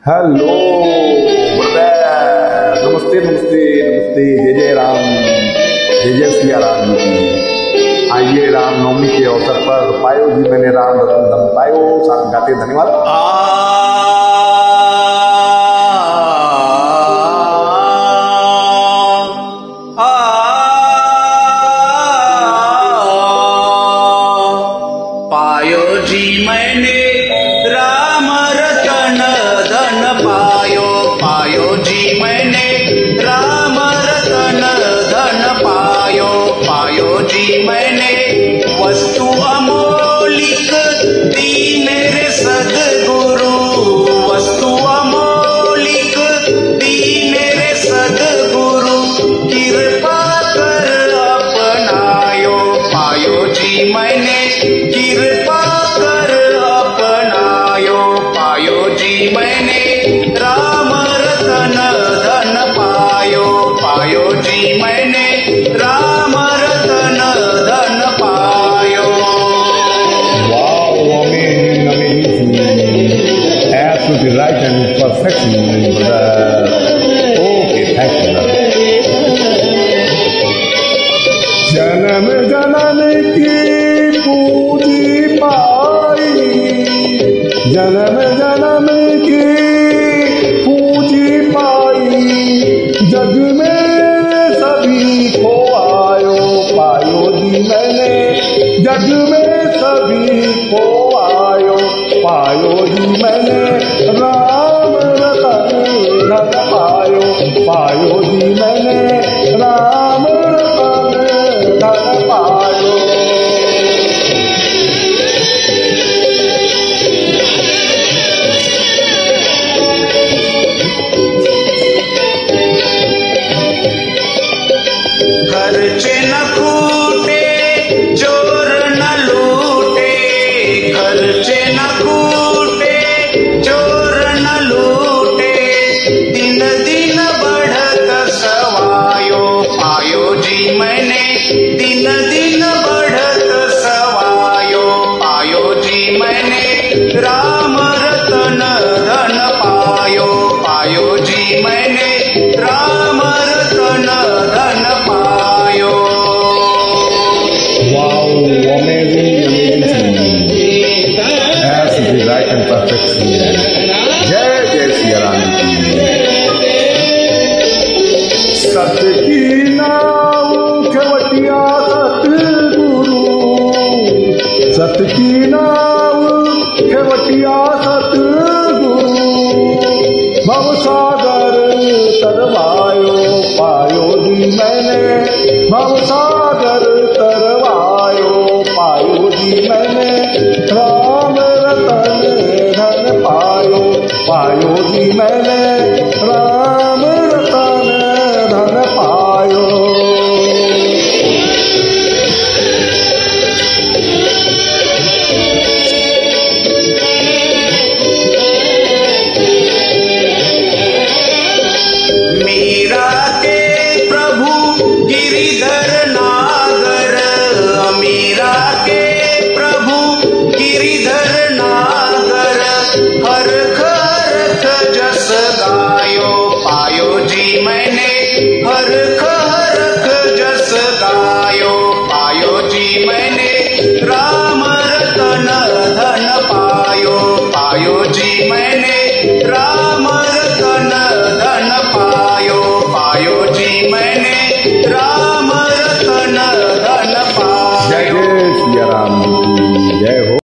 Hello brother, नमस्ते नमस्ते नमस्ते। जय जय राम, जय जय सिया राम जी। आइए राम नवमी के अवसर पर पायो जी मैंने राम रतन धन पायो, साथ गाते धन्यवाद। पायो जी मैंने राम रतन धन पायो, पायो जी मैंने राम रतन धन पायो, पायो जी मैंने वस्तु अमोलिक दी मेरे सद्गुरु, वस्तु अमोलिक दी मेरे सद्गुरु, कृपा कर अपनायो, पायो जी मैंने कृपा कर अपनायो, पायो जी मैंने राम रतन धन पायो, पायो जी मैंने राम रतन धन पायो। Wow, amazing, amazing. Absolutely right and perfection, brother. Okay, thank you, brother. जन्म जन्म की पूजी पाई, जन्म जन्म की पूजी पाई, जग में सभी को आयो, पायो जी मैंने जग में सभी को आयो, पायो जी मैंने राम रतन धन पायो, पायो जी मैंने राम रतन धन पायो। खर्चे न खूटे चोर न लूटे, खर्चे न खूटे चोर न लूटे, दिन दिन बढ़त सवायो, पायो जी मैंने दिन दिन बढ़त सवायो, पायो जी मैंने राम रतन धन पायो, पायो जी मैंने राम रतन धन पायो। Wow, amazing, amazing. Absolutely right and perfect. जय जय सिया राम जी। सत्य की नाव खेवटिया सतगुरु, सत्य की नाव खेवटिया सतगुरु, भव सागर तरवायो, पायो जी मैंने भव सागर तरवायो, पायो जी मैंने राम रतन धन पायो, पायो जी मैंने